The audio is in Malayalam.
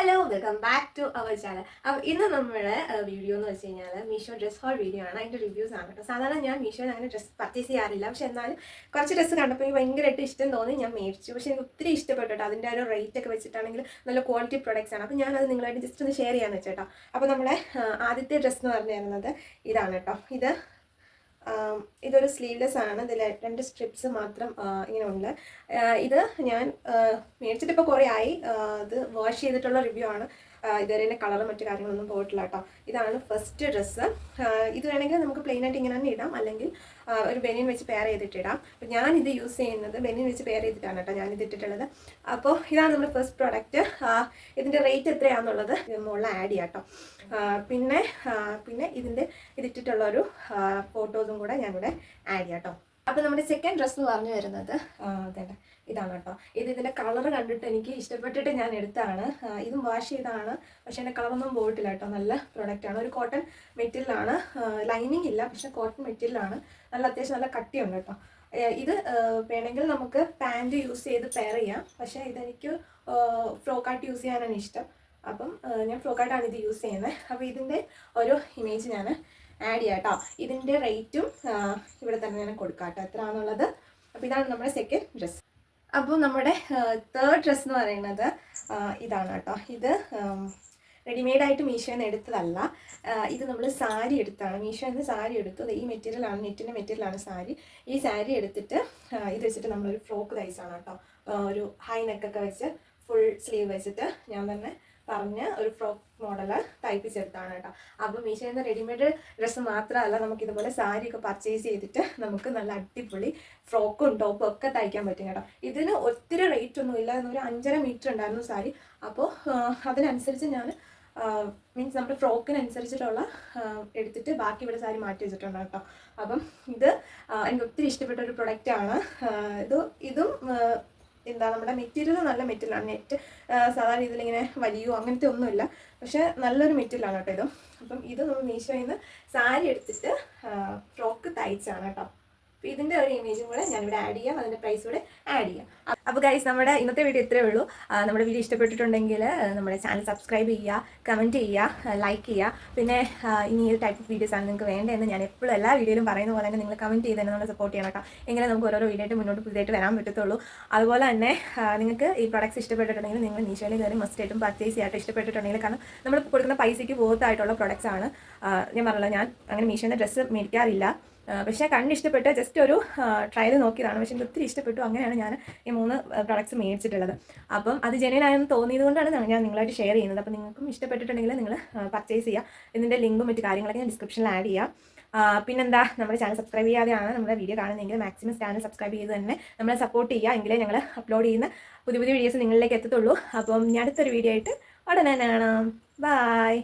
Hello welcome back to our channel. അപ്പോൾ ഇന്ന് നമ്മുടെ വീഡിയോ എന്ന് വെച്ച് കഴിഞ്ഞാൽ മീഷോ ഡ്രസ് ഹോൾ വീഡിയോ ആണ്. അതിൻ്റെ റിവ്യൂസ് ആണ് കേട്ടോ. സാധാരണ ഞാൻ മീഷോയിൽ അങ്ങനെ ഡ്രസ്സ് പർച്ചേസ് ചെയ്യാറില്ല, പക്ഷെ എന്നാലും കുറച്ച് ഡ്രസ്സ് കണ്ടപ്പോൾ എനിക്ക് ഭയങ്കരമായിട്ട് ഇഷ്ടം തോന്നി, ഞാൻ മേടിച്ചു. പക്ഷേ എനിക്ക് ഒത്തിരി ഇഷ്ടപ്പെട്ടു കേട്ടോ. അതിൻ്റെ ഒരു റേറ്റ് ഒക്കെ വെച്ചിട്ടാണെങ്കിൽ നല്ല ക്വാളിറ്റി പ്രൊഡക്ട്സ് ആണ്. അപ്പോൾ ഞാനത് നിങ്ങളായിട്ട് ജസ്റ്റ് ഒന്ന് ഷെയർ ചെയ്യാമെന്ന് വെച്ചേട്ടോ. അപ്പോൾ നമ്മുടെ ആദ്യത്തെ ഡ്രസ്സ് എന്ന് പറഞ്ഞു തരുന്നത് ഇതാണ് കേട്ടോ. ഇതൊരു സ്ലീവ്ലെസ് ആണ്. ഇതിൽ 2 സ്ട്രിപ്സ് മാത്രം ഇങ്ങനെ ഉണ്ട്. ഇത് ഞാൻ മേടിച്ചിട്ട് ഇപ്പോൾ കുറേ ആയി. ഇത് വാഷ് ചെയ്തിട്ടുള്ള റിവ്യൂ ആണ്. ഇതുവരെ എൻ്റെ കളറും മറ്റു കാര്യങ്ങളൊന്നും പോയിട്ടില്ല കേട്ടോ. ഇതാണ് ഫസ്റ്റ് ഡ്രസ്സ്. ഇത് വേണമെങ്കിൽ നമുക്ക് പ്ലെയിൻ ആയിട്ട് ഇങ്ങനെ തന്നെ ഇടാം, അല്ലെങ്കിൽ ഒരു ബനിയൻ വെച്ച് പെയർ ചെയ്തിട്ട് ഇടാം. അപ്പോൾ ഞാനിത് യൂസ് ചെയ്യുന്നത് ബനിയൻ വെച്ച് പെയർ ചെയ്തിട്ടാണ് കേട്ടോ ഞാനിത് ഇട്ടിട്ടുള്ളത്. അപ്പോൾ ഇതാണ് നമ്മുടെ ഫസ്റ്റ് പ്രോഡക്റ്റ്. ഇതിൻ്റെ റേറ്റ് എത്രയാണെന്നുള്ളത് മുകളിൽ ആഡ് ചെയ്യാം കേട്ടോ. പിന്നെ ഇതിട്ടിട്ടുള്ളൊരു ഫോട്ടോസും കൂടെ ഞാനിവിടെ ആഡ് ചെയ്യാം കേട്ടോ. അപ്പോൾ നമ്മുടെ സെക്കൻഡ് ഡ്രസ്സ് എന്ന് പറഞ്ഞു വരുന്നത് ഇതാണ് കേട്ടോ. ഇതിൻ്റെ കളർ കണ്ടിട്ട് എനിക്ക് ഇഷ്ടപ്പെട്ടിട്ട് ഞാൻ എടുത്താണ്. ഇതും വാഷ് ചെയ്താണ്, പക്ഷേ എൻ്റെ കളറൊന്നും പോയിട്ടില്ല കേട്ടോ. നല്ല പ്രൊഡക്റ്റാണ്. ഒരു കോട്ടൺ മെറ്റീരിയലാണ്. ലൈനിങ് ഇല്ല, പക്ഷേ കോട്ടൺ മെറ്റീരിയലാണ്. നല്ല അത്യാവശ്യം നല്ല കട്ടിയുണ്ട് കേട്ടോ. ഇത് വേണമെങ്കിൽ നമുക്ക് പാൻറ് യൂസ് ചെയ്ത് പെയർ ചെയ്യാം, പക്ഷേ ഇതെനിക്ക് ഫ്രോക്കായിട്ട് യൂസ് ചെയ്യാനാണ് ഇഷ്ടം. അപ്പം ഞാൻ ഫ്രോക്കായിട്ടാണ് ഇത് യൂസ് ചെയ്യുന്നത്. അപ്പോൾ ഇതിൻ്റെ ഒരു ഇമേജ് ഞാൻ ആഡ് ചെയ്യാം കേട്ടോ. ഇതിൻ്റെ റേറ്റും ഇവിടെ തന്നെ ഞാൻ കൊടുക്കാം കേട്ടോ, എത്രയാണെന്നുള്ളത്. അപ്പോൾ ഇതാണ് നമ്മുടെ സെക്കൻഡ് ഡ്രസ്സ്. അപ്പോൾ നമ്മുടെ തേർഡ് ഡ്രസ്സ് എന്ന് പറയുന്നത് ഇതാണ് കേട്ടോ. ഇത് റെഡിമെയ്ഡായിട്ട് മീഷോയിൽ നിന്ന് എടുത്തതല്ല. ഇത് നമ്മൾ സാരി എടുത്താണ്. മീഷോയിൽ നിന്ന് സാരി എടുത്തു. ഈ മെറ്റീരിയലാണ്, നെറ്റിൻ്റെ മെറ്റീരിയലാണ് സാരി. ഈ സാരി എടുത്തിട്ട് ഇത് വെച്ചിട്ട് നമ്മളൊരു ഫ്രോക്ക് തയ്ച്ചാണ് കേട്ടോ. ഒരു ഹൈ നെക്കൊക്കെ വെച്ച് ഫുൾ സ്ലീവ് വെച്ചിട്ട് ഞാൻ തന്നെ പറഞ്ഞ് ഒരു ഫ്രോക്ക് മോഡൽ തയ്പ്പിച്ചെടുത്താണ് കേട്ടോ. അപ്പോൾ മീഷോയിൽ നിന്ന് റെഡിമെയ്ഡ് ഡ്രസ്സ് മാത്രമല്ല, നമുക്കിതുപോലെ സാരിയൊക്കെ പർച്ചേസ് ചെയ്തിട്ട് നമുക്ക് നല്ല അടിപൊളി ഫ്രോക്കും ടോപ്പും ഒക്കെ തയ്ക്കാൻ പറ്റും കേട്ടോ. ഇതിന് ഒത്തിരി റേറ്റ് ഒന്നും ഇല്ല. ഒരു 5.5 മീറ്റർ ഉണ്ടായിരുന്നു സാരി. അപ്പോൾ അതിനനുസരിച്ച് ഞാൻ മീൻസ് നമ്മുടെ ഫ്രോക്കിനനുസരിച്ചിട്ടുള്ള എടുത്തിട്ട് ബാക്കി ഇവിടെ സാരി മാറ്റി വെച്ചിട്ടുണ്ട് കേട്ടോ. അപ്പം ഇത് എനിക്ക് ഒത്തിരി ഇഷ്ടപ്പെട്ട ഒരു പ്രൊഡക്റ്റാണ്. ഇതും നമ്മുടെ മെറ്റീരിയൽ നല്ല മെറ്റീരിയലാണ്. നെറ്റ് സാധാരണ ഇതിലിങ്ങനെ വലിയോ അങ്ങനത്തെ ഒന്നുമില്ല, പക്ഷേ നല്ലൊരു മെറ്റീരിയലാണ് കേട്ടോ ഇതും. അപ്പം ഇത് നമ്മൾ മീഷോയിൽ നിന്ന് സാരി എടുത്തിട്ട് ഫ്രോക്ക് തയ്ച്ചാണ് കേട്ടോ. അപ്പോൾ ഇതിൻ്റെ ഒരു ഇമേജും കൂടെ ഞാനിവിടെ ആഡ് ചെയ്യാം, അതിൻ്റെ പ്രൈസ് കൂടെ ആഡ് ചെയ്യാം. അപ്പോൾ ഗൈസ്, നമ്മുടെ ഇന്നത്തെ വീഡിയോ ഇത്രയേ ഉള്ളൂ. നമ്മുടെ വീഡിയോ ഇഷ്ടപ്പെട്ടിട്ടുണ്ടെങ്കിൽ നമ്മുടെ ചാനൽ സബ്സ്ക്രൈബ് ചെയ്യുക, കമൻറ്റ് ചെയ്യുക, ലൈക്ക് ചെയ്യുക. പിന്നെ ഇനി ഈ ടൈപ്പ് ഓഫ് വീഡിയോസാണ് നിങ്ങൾക്ക് വേണ്ടതെന്ന് ഞാൻ എപ്പോഴും എല്ലാ വീഡിയോയിലും പറയുന്ന പോലെ തന്നെ നിങ്ങൾ കമൻറ്റ് ചെയ്ത് തന്നെ നമ്മളെ സപ്പോർട്ട് ചെയ്യണം കേട്ടോ. എങ്ങനെ നമുക്ക് ഓരോ വീഡിയോ ആയിട്ട് മുന്നോട്ട് പുതിയതായിട്ട് വരാൻ പറ്റത്തുള്ളൂ. അതുപോലെ തന്നെ നിങ്ങൾക്ക് ഈ പ്രൊഡക്ട്സ് ഇഷ്ടപ്പെട്ടിട്ടുണ്ടെങ്കിൽ നിങ്ങൾ മീഷോയിൽ കയറി മസ്റ്റായിട്ടും പർച്ചേസ് ചെയ്യാനായിട്ട് ഇഷ്ടപ്പെട്ടിട്ടുണ്ടെങ്കിൽ, കാരണം നമ്മൾ കൊടുക്കുന്ന പൈസയ്ക്ക് വർത്തായിട്ടുള്ള പ്രൊഡക്ട്സ് ആണ്. ഞാൻ പറഞ്ഞല്ലോ, ഞാൻ അങ്ങനെ മീഷോൻ്റെ ഡ്രസ്സ് മേടിക്കാറില്ല, പക്ഷേ കണ്ടിഷ്ടപ്പെട്ട് ജസ്റ്റ് ഒരു ട്രയൽ നോക്കിയതാണ്. പക്ഷേ എനിക്ക് ഒത്തിരി ഇഷ്ടപ്പെട്ടു. അങ്ങനെയാണ് ഞാൻ ഈ 3 പ്രൊഡക്ട്സ് മേടിച്ചിട്ടുള്ളത്. അപ്പം അത് ജെന്യുവനായെന്ന് തോന്നിയത് കൊണ്ടാണ് ഞാൻ നിങ്ങളായിട്ട് ഷെയർ ചെയ്യുന്നത്. അപ്പോൾ നിങ്ങൾക്കും ഇഷ്ടപ്പെട്ടിട്ടുണ്ടെങ്കിൽ നിങ്ങൾ പർച്ചേസ് ചെയ്യുക. ഇതിൻ്റെ ലിങ്കും മറ്റു കാര്യങ്ങളൊക്കെ ഞാൻ ഡിസ്ക്രിപ്ഷനിൽ ആഡ് ചെയ്യാം. പിന്നെന്താ, നമ്മുടെ ചാനൽ സബ്സ്ക്രൈബ് ചെയ്യാതെയാണ് നമ്മുടെ വീഡിയോ കാണുന്നതെങ്കിൽ മാക്സിമം ചാനൽ സബ്സ്ക്രൈബ് ചെയ്ത് തന്നെ നമ്മളെ സപ്പോർട്ട് ചെയ്യുക. എങ്കിലേ ഞങ്ങൾ അപ്ലോഡ് ചെയ്യുന്ന പുതിയ വീഡിയോസ് നിങ്ങളിലേക്ക് എത്തത്തുള്ളൂ. അപ്പം ഞാൻ അടുത്തൊരു വീഡിയോ ആയിട്ട് ഉടനെ കാണാം. ബൈ.